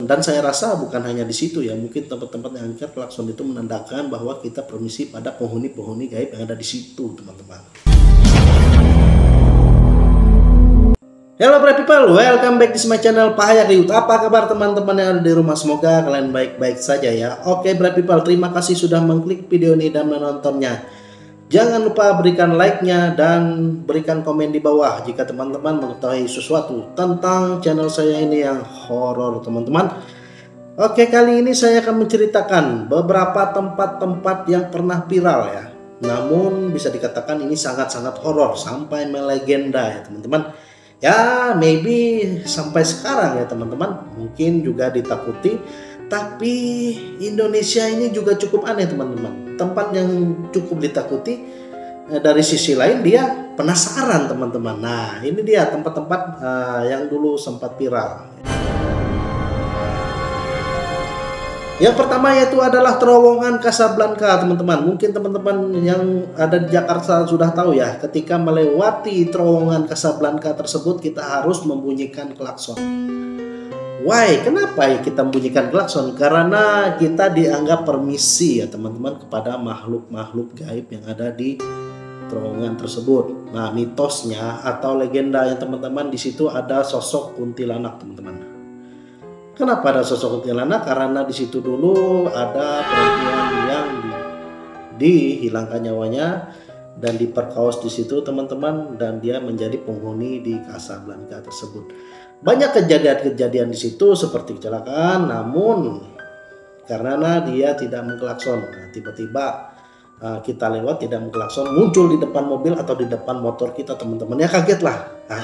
Dan saya rasa bukan hanya di situ ya, mungkin tempat-tempat yang angker klakson itu menandakan bahwa kita permisi pada penghuni-penghuni gaib yang ada di situ, teman-teman. Hello bright people, welcome back to my channel Pak Hayak Riut. Apa kabar teman-teman yang ada di rumah? Semoga kalian baik-baik saja ya. Oke bright people, terima kasih sudah mengklik video ini dan menontonnya. Jangan lupa berikan like-nya dan berikan komen di bawah jika teman-teman mengetahui sesuatu tentang channel saya ini yang horor, teman-teman. Oke, kali ini saya akan menceritakan beberapa tempat-tempat yang pernah viral ya. Namun bisa dikatakan ini sangat-sangat horor sampai melegenda ya, teman-teman. Ya, maybe sampai sekarang ya, teman-teman. Mungkin juga ditakuti. Tapi Indonesia ini juga cukup aneh, teman-teman. Tempat yang cukup ditakuti, dari sisi lain dia penasaran, teman-teman. Nah, ini dia tempat-tempat yang dulu sempat viral. Yang pertama yaitu adalah terowongan Casablanca, teman-teman. Mungkin teman-teman yang ada di Jakarta sudah tahu ya, ketika melewati terowongan Casablanca tersebut kita harus membunyikan klakson. Why? Kenapa kita membunyikan klakson? Karena kita dianggap permisi ya, teman-teman, kepada makhluk-makhluk gaib yang ada di terowongan tersebut. Nah, mitosnya atau legenda yang teman-teman di situ ada sosok kuntilanak, teman-teman. Kenapa ada sosok kuntilanak? Karena di situ dulu ada perempuan yang dihilangkan nyawanya dan diperkaos di situ, teman-teman, dan dia menjadi penghuni di Casablanca tersebut. Banyak kejadian-kejadian di situ seperti kecelakaan, namun karena dia tidak mengklakson, nah, tiba-tiba kita lewat tidak mengklakson, muncul di depan mobil atau di depan motor kita, teman-teman, ya kaget lah. Nah,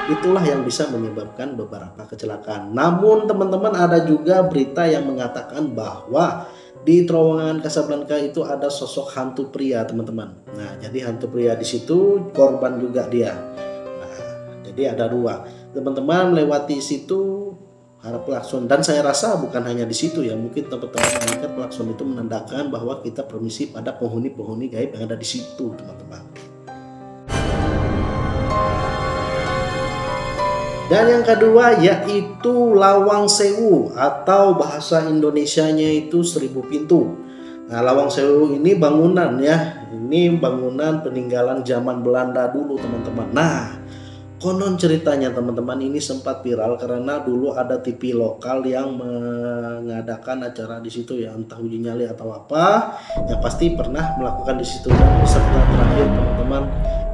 itulah yang bisa menyebabkan beberapa kecelakaan. Namun teman-teman, ada juga berita yang mengatakan bahwa di terowongan Casablanca itu ada sosok hantu pria, teman-teman. Nah, jadi hantu pria di situ korban juga dia. Nah, jadi ada dua. Teman-teman melewati situ harap klakson, dan saya rasa bukan hanya di situ ya, mungkin tempat-tempat yang klakson itu menandakan bahwa kita permisi pada penghuni-penghuni gaib yang ada di situ, teman-teman. Dan yang kedua yaitu Lawang Sewu, atau bahasa Indonesianya itu 1000 pintu. Nah, Lawang Sewu ini bangunan ya, ini bangunan peninggalan zaman Belanda dulu, teman-teman. Nah, konon ceritanya, teman-teman, ini sempat viral karena dulu ada TV lokal yang mengadakan acara di situ ya, entah uji nyali atau apa, yang pasti pernah melakukan di situ. Dan peserta terakhir, teman-teman,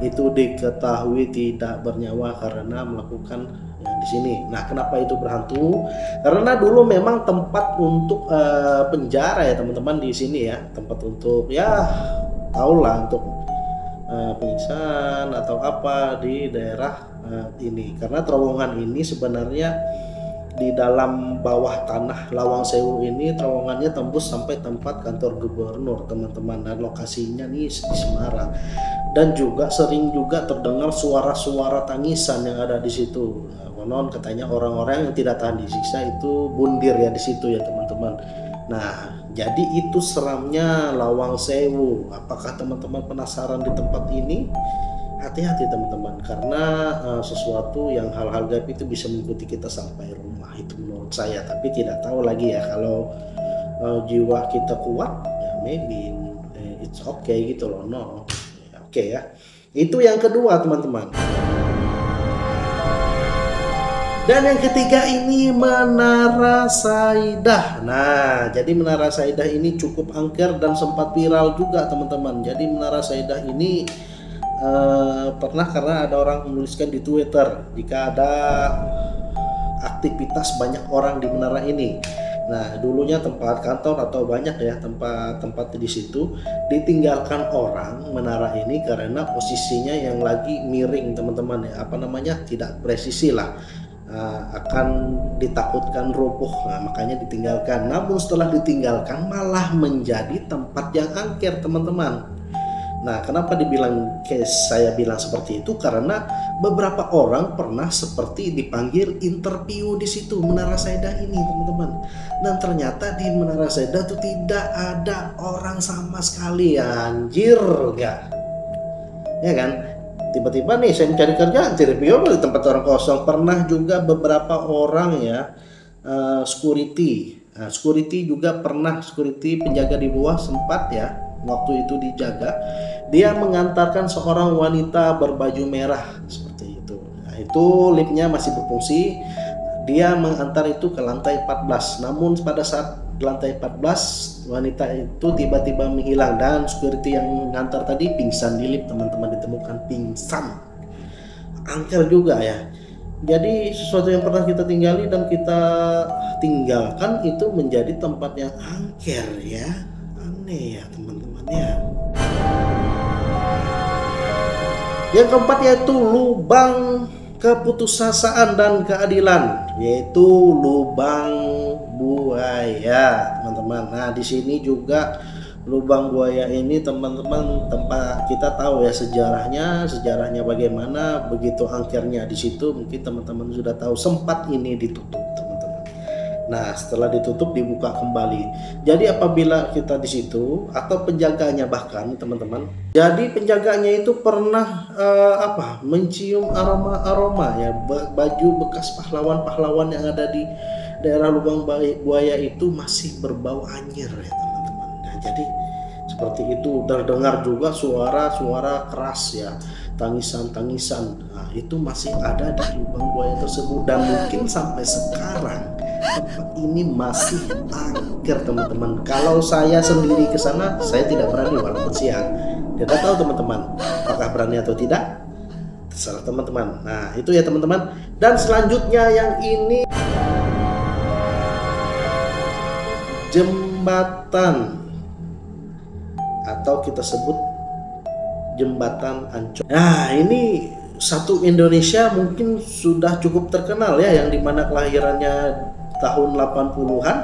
itu diketahui tidak bernyawa karena melakukan di sini. Nah, kenapa itu berhantu? Karena dulu memang tempat untuk penjara ya, teman-teman, di sini ya, tempat untuk ya tahulah untuk penyiksaan atau apa di daerah ini. Karena terowongan ini sebenarnya di dalam bawah tanah Lawang Sewu ini, terowongannya tembus sampai tempat kantor gubernur, teman-teman, dan lokasinya nih di Semarang. Dan juga sering juga terdengar suara-suara tangisan yang ada di situ. Nah, konon katanya orang-orang yang tidak tahan disiksa itu bundir ya di situ ya, teman-teman. Nah, jadi itu seramnya Lawang Sewu. Apakah teman-teman penasaran di tempat ini? Hati-hati, teman-teman, karena sesuatu yang hal-hal gaib itu bisa mengikuti kita sampai rumah, itu menurut saya. Tapi tidak tahu lagi ya, kalau jiwa kita kuat ya maybe it's okay gitu loh. No, oke ya. Itu yang kedua, teman-teman. Dan yang ketiga ini Menara Saidah. Nah, jadi Menara Saidah ini cukup angker dan sempat viral juga, teman-teman. Jadi Menara Saidah ini pernah karena ada orang menuliskan di Twitter jika ada aktivitas banyak orang di menara ini. Nah, dulunya tempat kantor atau banyak ya tempat-tempat di situ ditinggalkan orang menara ini karena posisinya yang lagi miring, teman-teman ya, apa namanya, tidak presisi lah. Akan ditakutkan roboh, nah, makanya ditinggalkan. Namun setelah ditinggalkan malah menjadi tempat yang angker, teman-teman. Nah, kenapa saya bilang seperti itu? Karena beberapa orang pernah seperti dipanggil interview di situ Menara Saidah ini, teman-teman. Dan ternyata di Menara Saidah itu tidak ada orang sama sekali, anjir, enggak. Ya kan? Tiba-tiba nih saya mencari kerja, interview di tempat orang kosong. Pernah juga beberapa orang ya security. Nah, security juga pernah, security penjaga di bawah sempat ya waktu itu dijaga, dia mengantarkan seorang wanita berbaju merah seperti itu. Nah, itu liftnya masih berfungsi, dia mengantar itu ke lantai 14. Namun pada saat di lantai 14 wanita itu tiba-tiba menghilang dan security yang mengantar tadi pingsan di lift, teman-teman, ditemukan pingsan. Angker juga ya. Jadi sesuatu yang pernah kita tinggali dan kita tinggalkan itu menjadi tempat yang angker ya. Aneh ya teman-teman ya. Yang keempat yaitu lubang keputusasaan dan keadilan, yaitu lubang buaya, teman-teman. Nah, di sini juga lubang buaya ini, teman-teman, tempat kita tahu ya sejarahnya bagaimana, begitu angkernya di situ. Mungkin teman-teman sudah tahu, sempat ini ditutup, teman-teman. Nah, setelah ditutup dibuka kembali. Jadi apabila kita di situ atau penjaganya bahkan, teman-teman, jadi penjaganya itu pernah mencium aroma ya, baju bekas pahlawan-pahlawan yang ada di daerah lubang buaya itu masih berbau anyir ya, teman-teman. Nah, jadi seperti itu, terdengar juga suara-suara keras ya, tangisan-tangisan. Nah, itu masih ada di lubang buaya tersebut dan mungkin sampai sekarang tempat ini masih angker, teman-teman. Kalau saya sendiri ke sana, saya tidak berani walaupun siang. Tidak tahu teman-teman, apakah berani atau tidak, terserah teman-teman. Nah, itu ya teman-teman. Dan selanjutnya yang ini jembatan atau kita sebut jembatan Ancol. Nah, ini satu Indonesia mungkin sudah cukup terkenal ya, yang dimana kelahirannya tahun 80-an.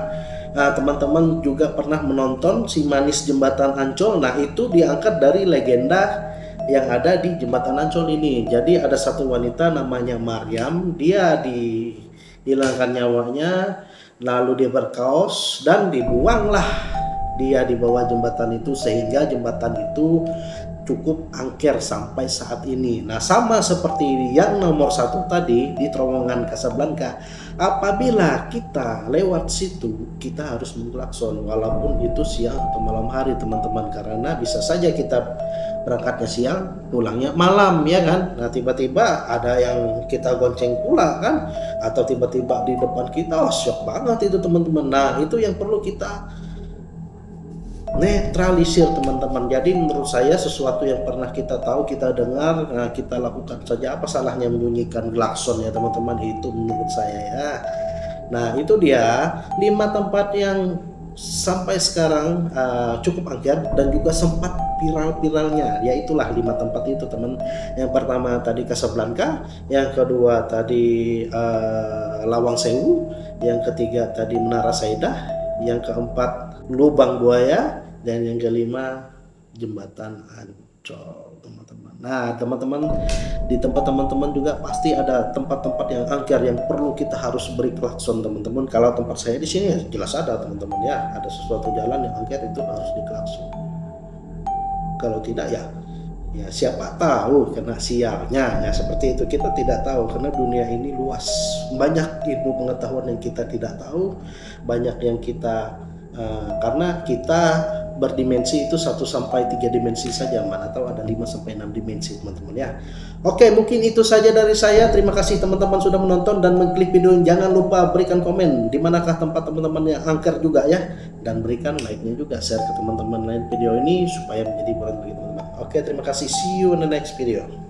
Nah, teman-teman juga pernah menonton Si Manis Jembatan Ancol. Nah, itu diangkat dari legenda yang ada di Jembatan Ancol ini. Jadi ada satu wanita namanya Maryam, dia dihilangkan nyawanya, lalu dia berkaos dan dibuanglah dia di bawah jembatan itu, sehingga jembatan itu cukup angker sampai saat ini. Nah, sama seperti yang nomor 1 tadi di terowongan Casablanca, apabila kita lewat situ kita harus mengklakson walaupun itu siang atau malam hari, teman-teman, karena bisa saja kita berangkatnya siang pulangnya malam ya kan. Nah, tiba-tiba ada yang kita gonceng pula kan, atau tiba-tiba di depan kita, syok banget itu, teman-teman. Nah, itu yang perlu kita netralisir, teman-teman. Jadi menurut saya sesuatu yang pernah kita tahu, kita dengar, nah kita lakukan saja. Apa salahnya membunyikan klakson ya, teman-teman? Itu menurut saya ya. Nah, itu dia 5 tempat yang sampai sekarang cukup angker dan juga sempat viral-viralnya. Ya, itulah 5 tempat itu, teman. Yang pertama tadi Casablanca, yang kedua tadi Lawang Sewu, yang ketiga tadi Menara Saidah, yang keempat Lubang Buaya, dan yang kelima Jembatan Ancol, teman-teman. Nah, teman-teman, di tempat teman-teman juga pasti ada tempat-tempat yang angker yang perlu kita harus beri klakson, teman-teman. Kalau tempat saya di sini ya jelas ada, teman-teman ya, ada sesuatu jalan yang angker itu harus diklakson. Kalau tidak ya siapa tahu kena sialnya ya, seperti itu. Kita tidak tahu karena dunia ini luas, banyak ilmu pengetahuan yang kita tidak tahu, banyak yang kita karena kita berdimensi itu 1 sampai 3 dimensi saja, mana tahu ada 5 sampai 6 dimensi, teman-teman ya. Oke, mungkin itu saja dari saya. Terima kasih teman-teman sudah menonton dan mengklik video. Jangan lupa berikan komen di manakah tempat teman-teman yang angker juga ya, dan berikan like-nya juga, share ke teman-teman lain video ini supaya menjadi hiburan bagi teman-teman. Oke, terima kasih. See you in the next video.